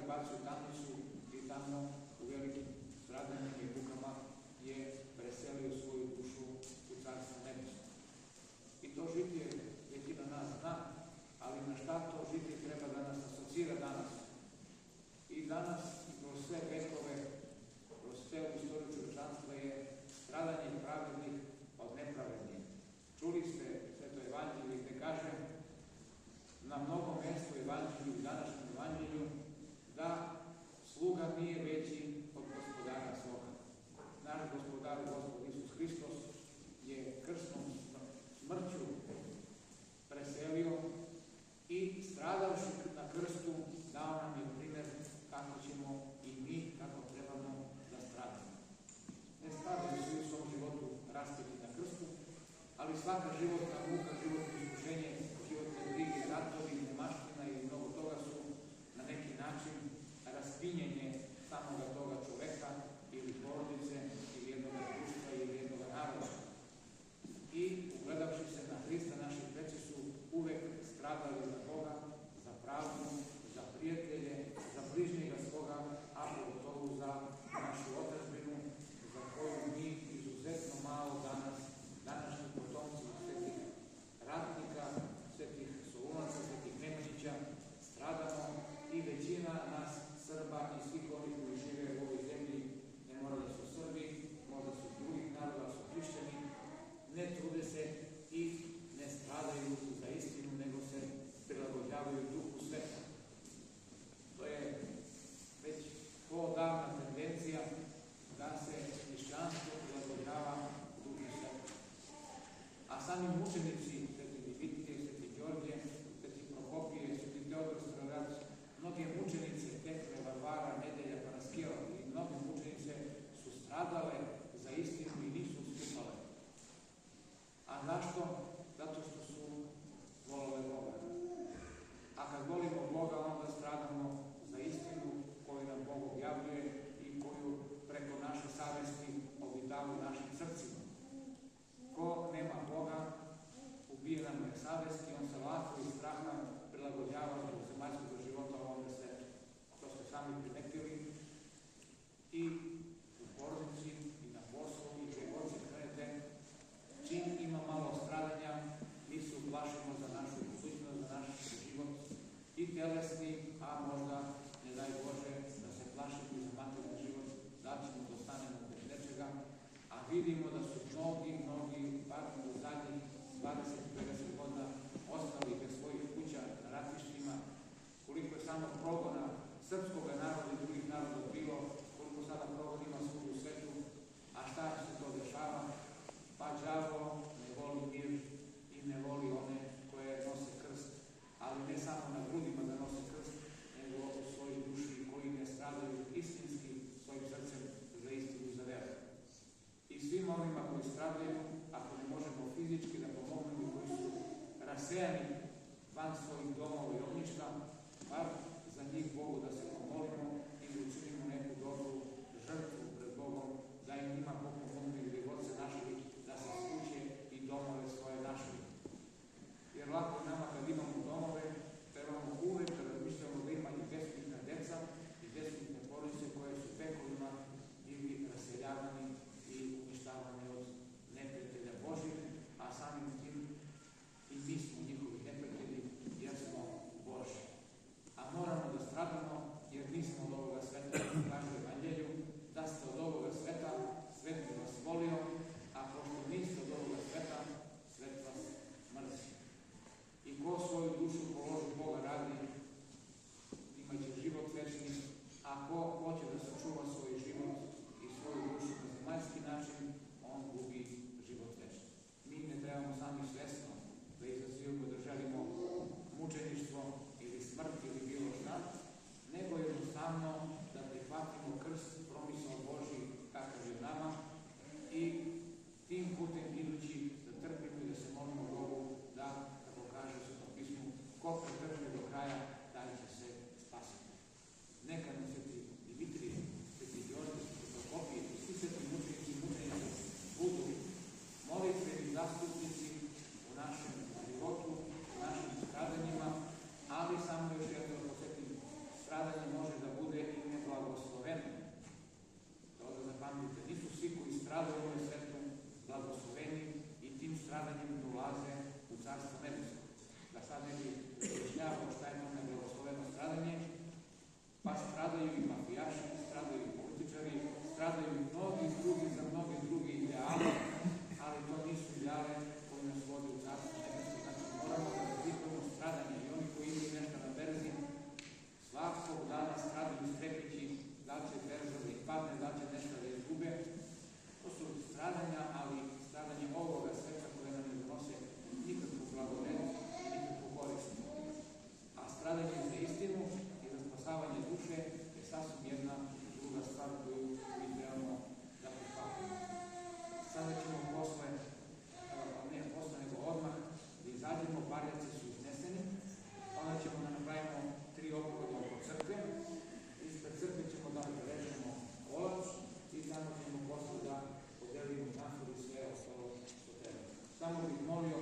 prebacio u tamnicu i tamo u velikim stradanjima i mukama je preselio svoju dušu u Carstvo nebesko. I to žitije većina nas zna, ali na šta to žitije treba da nas asocira danas. I danas, kroz sve vekove, kroz celu istoriju čovječanstva je stradanje pravednih od nepravednih. Čuli ste Sveto evanđelje gde kaže na mnogo mjesto evanđelju, u današnjem evanđelju, da sluga nije veći od gospodara svoga. Naš gospodar, Gospod Isus Hristos, je krstnom smrću preselio i stradavši na krstu dao nam je primjer kako ćemo i mi, kako trebamo da stradamo. Ne stradaju svi u svom životu raspeti na krstu, ali svaka životna muka, životno iskušenje, životne brige, ratovi, nemaština i mnogo toga su na neki način raspinjenje samoga toga čoveka ili porodice ili jednog društva ili jednog naroda. I ugledavši se na Hrista, naši preci su uvek stradali za Boga, za pravdu, za prijatelje, za bližnjega svoga, a pogotovo za našu otadžbinu, za koju mi izuzetno malo danas, današnji potomci svetih ratnika, svetih Solunaca, svetih Nemanjića, stradamo i većina nas Srba i svih onih koji žive u ovoj zemlji, ne mora da su Srbi, možda su drugih naroda, su hrišćani, ne trude se i ne stradaju za istinu, nego se prilagođavaju duhu sveta. To je već odavna tendencija da se hrišćanstvo prilagođava duhu sveta. A sami mučenici, sveti Dimitije, sveti Đorđe, sveti Prokopije, sveti Teodor Strogarac, mnoge mučenice, Petre, Varvara, Nedelja, Paraskeva i mnoge mučenice su stradale za istinu i nisu ustupale. A zašto? Zato što su volele Boga. A kad volimo Boga, onda stradamo za istinu koju nam Bog objavljuje i koju preko naše savesti obitava u našim srcima. Ko nema Boga, ubije nam je savest i on se lako i straha prilagođava do zemaljskog života u ovom svetu. To ste sami primetili i u porodici i na poslu i gdje god se krenete. Čim ima malo stradanja, mi se uplašimo za našu budućnost, za naš život i telesni, a možda, ne daj Bože, da se plašimo i za materijalni život, da ćemo da ostanemo bez nečega, a vidimo da su mnogi, bar u zadnjih 20-50 godina ostali bez svojih kuća na ratištima, koliko je samo progona srpskog naroda i drugih naroda bilo, koliko sada progon ima svog u svetu, a šta se to dešava? Pa đavo ne voli mir i ne voli one koje nose krst, ali ne samo na grudima da nose krst, nego u svojoj duši koji ne stradaju istinski svojim srcem za istinu i za veru. I svim onima koji stradaju, ako ne možemo fizički da pomognemo, koji su rasejani van svojih domova i ognjišta, bar za njih Bogu da se pomolimo i da učinimo neku dobru žrtvu pred Bogom, da im njima Bog pomoći naši, stradaju političari, stradaju mnogi drugi za mnogi drugi ideale, ali to nisu ideale koji nas vode u carstvo nebesko. Znači moramo da razlikujemo stradanje i oni koji imaju nešto na berzi, svakog dana stradaju strepeći da će berza da ih padne, da će nešto da izgube. To su stradanja, ali stradanje ovoga sveta koje nam ne donose nikakvu blagodet i nikakvu korist. A stradanje za istinu i za spasavanje duše je sasvim jedna druga stvar koju mi trebamo da prihvatimo. Sada ćemo posle, ne posle nego odmah, da izađemo, barjaci su izneseni, onda ćemo da napravimo 3 ophoda oko crkve, ispred crkve ćemo da prevežemo kolač i tamo ćemo posle da podelimo naforu i sve ostalo što treba. Samo bih molio